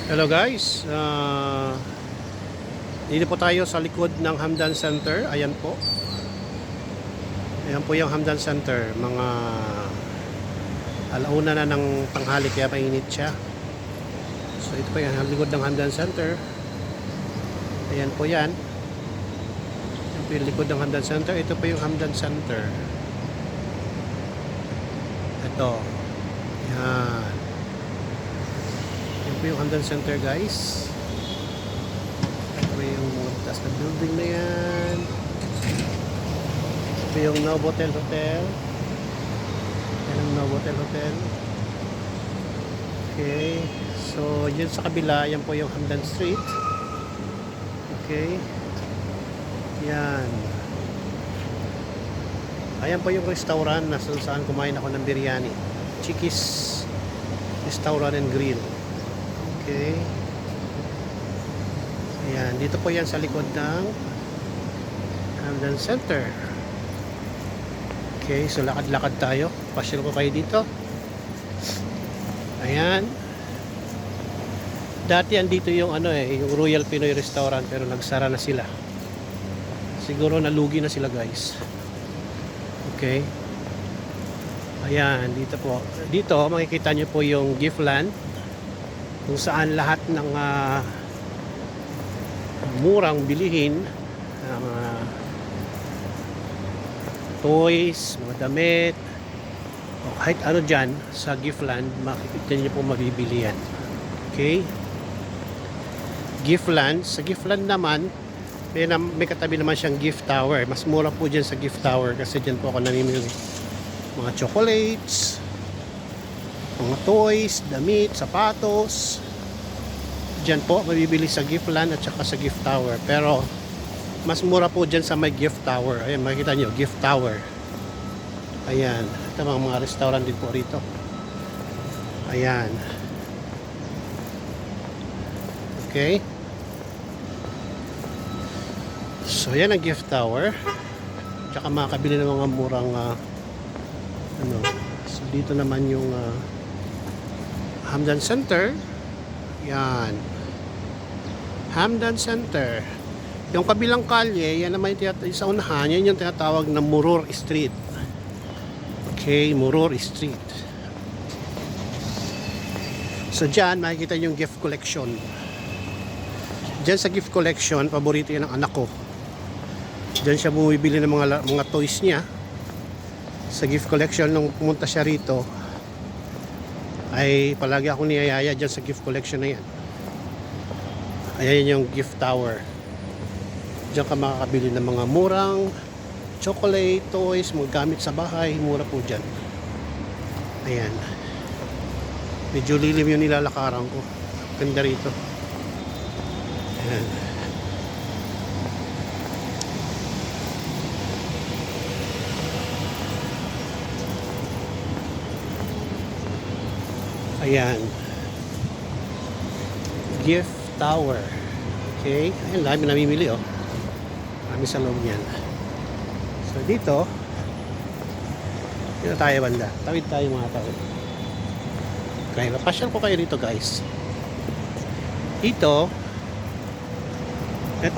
Hello guys, dito po tayo sa likod ng Hamdan Center. Ayan po. Ayan po yung Hamdan Center. Mga alauna na ng tanghali kaya mainit siya. So ito po yung likod ng Hamdan Center. Ayan po yan. Ayan po yung likod ng Hamdan Center. Ito po yung Hamdan Center. Ito. Yan. Yan po yung Hamdan Center guys. Ito po yung taas na building na yan. Ito po yung Novotel Hotel. Yan ang Novotel Hotel. Okay. So yun sa kabila, yan po yung Hamdan Street. Okay. Yan. Ayan po yung restaurant na saan kumain ako ng biryani. Chickies Restaurant and Grill. Okay. Ayan, dito po yan sa likod ng Hamdan Center. Okay, so lakad-lakad tayo. Pasyal ko kayo dito. Ayan. Dati andito yung yung Royal Pinoy Restaurant pero nagsara na sila. Siguro nalugi na sila, guys. Okay. Ayan, dito po. Dito makikita nyo po yung Giftland, kung saan lahat ng murang bilihin, toys, mga damit, o kahit ano dyan sa Giftland, makikita nyo po mabibili yan. Okay. Giftland. Sa Giftland naman, may katabi naman siyang gift tower. Mas mura po dyan sa gift tower kasi dyan po ako namimili. Mga chocolates, mga toys, damit, sapatos. Dyan po mabibili sa Giftland at saka sa gift tower. Pero mas mura po dyan sa may gift tower. Ayan, makikita nyo, gift tower. Ayan, ito mga restaurant din po rito. Ayan. Okay. So yan ang gift tower. Tsaka makakabili ng mga murang so dito naman yung Hamdan Center. Yan. Hamdan Center. Yung kabilang kalye, yan naman yung sa unahan, yan yung tinatawag na Muror Street. Okay, Muror Street. So dyan, makikita yung gift collection. Dyan sa gift collection, paborito yan ng anak ko. Dyan siya bumibili ng mga toys niya. Sa gift collection, nung pumunta siya rito, ay palagi akong niyayaya dyan sa gift collection na yan. Ayan yung gift tower. Dyan ka makakabili ng mga murang chocolate, toys, mga gamit sa bahay. Mura po dyan. Ayan. Medyo lilim yung nilalakaran ko. Ganda rito. Ayan. Ayan. Gift tower. Okay. Ayan, dami namimili oh. Marami sa loob niyan. So dito tayo banda. Tawid tayo mga tawid. Okay, papasyal ko kayo dito guys. Ito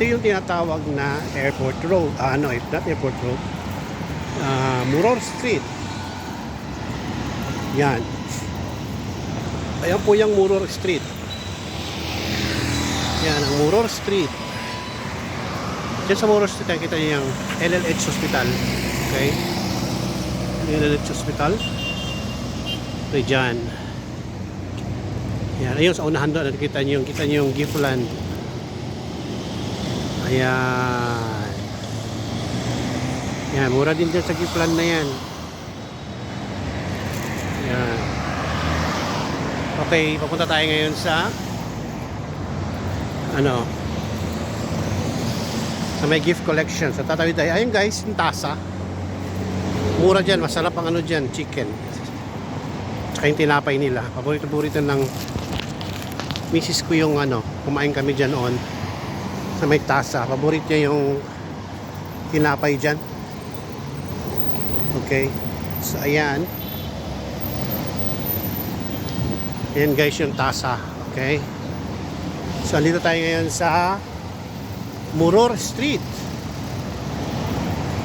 yung tinatawag na Airport Road. Not Airport Road. Muror Street. Yan. Ayan po yung Muror Street. Yan ang Muror Street. Diyan sa Muror Street nakikita niyo yung LLH Hospital. Okay? LLH Hospital. Okay, dyan. Yan. Ayun sa unahan doon nakikita niyo yung Giftland. Ayan. Yan. Mura din dyan sa Giftland na yan. Yan. Okay, papunta tayo ngayon sa sa may gift collection. So tatawid tayo. Ayun guys, yung tasa. Mura dyan, masarap ang dyan, chicken. Tsaka yung tinapay nila. Paborito ng misis ko yung kumain kami dyan sa may tasa. Paborito niya yung tinapay dyan. Okay. So ayan. Yan guys yung tasa. Okay. So, andito tayo ngayon sa Muror Street.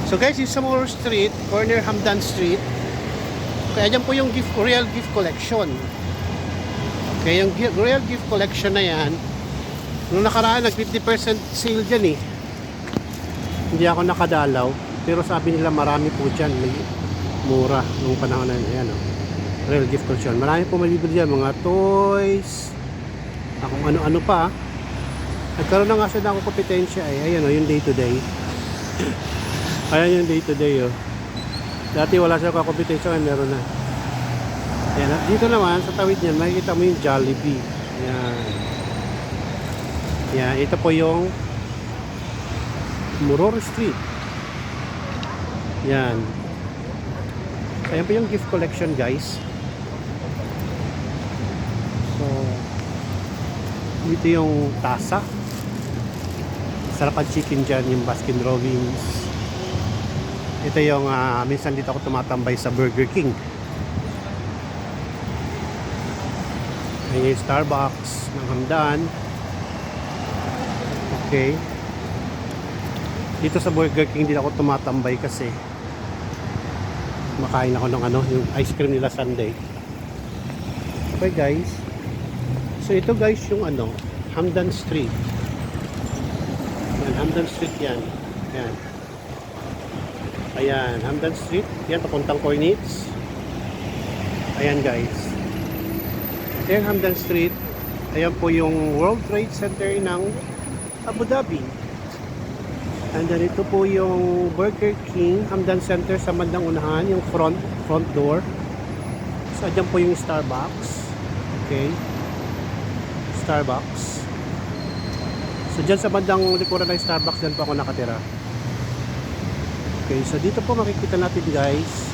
So guys, yung sa Muror Street, corner Hamdan Street, kaya dyan po yung Royal Gift Collection. Kaya yung Royal Gift Collection na yan, nung nakaraan, nag 50% sale dyan eh. Hindi ako nakadalaw, pero sabi nila marami po dyan, may mura nung panahon na yan. Royal Gift Collection. Marami po malibili dyan, mga toys, kung ano-ano pa. Nagkaroon na nga siya ng kompetensya eh. Ayan yung day to day. Ayan yung day to day Dati wala siya kakompetensya, meron na. Ayan, dito naman sa tawid niyan makikita mo yung Jollibee. Ayan. Ayan, ito po yung Muror Street. Ayan. Ayan po yung gift collection, guys. So, dito yung tasa. Sarapan chicken dyan, yung Baskin Robbins. Ito yung minsan dito ako tumatambay sa Burger King. Ayan yung Starbucks ng Hamdan. Okay. Dito sa Burger King din ako tumatambay kasi makain ako ng yung ice cream nila Sunday. Okay guys. So ito guys yung Hamdan Street. Yan, Hamdan Street yan. Yan. Ayan, Hamdan Street. Yan, papuntang Cornets. Ayan guys. Ayan, Hamdan Street. Ayan po yung World Trade Center ng Abu Dhabi. And then ito po yung Burger King, Hamdan Center sa bandang unahan, yung front door. So, dyan po yung Starbucks. Okay. Starbucks. So, dyan sa bandang likuran ng Starbucks, dyan po ako nakatira. Okay, so dito po makikita natin guys.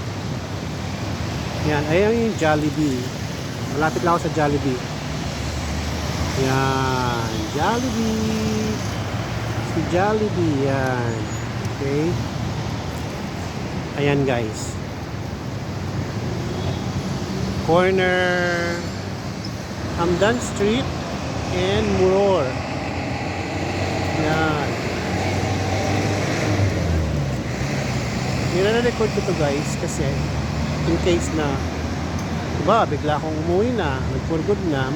Yan, ayan yung Jollibee. Malapit lang ako sa Jollibee. Yan, Jollibee. Si Jollibee, yan. Okay. Ayan guys. Corner Hamdan Street and Muror. Yan. Nire-record ko to guys kasi in case na diba, bigla akong umuwi na, nag-for good na,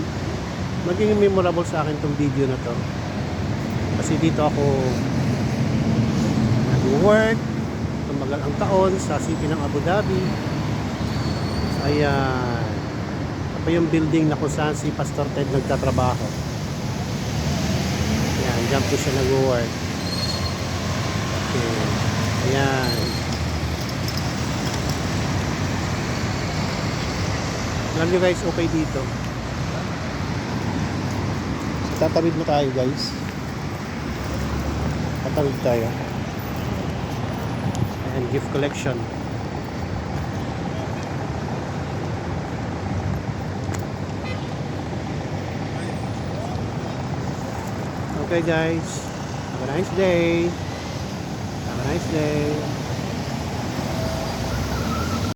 maging memorable sa akin tong video na to. Kasi dito ako nag-work tumagal ang taon sa city ng Abu Dhabi. Ayan. Ito pa yung building na kung saan si Pastor Ted nagtatrabaho. Ayan, dyan po siya nag-work. Okay. Ayan. Alam nyo guys, okay dito. Tatawid mo tayo guys. Tatawid tayo. And gift collection. Okay guys. Have a nice day. Have a nice day.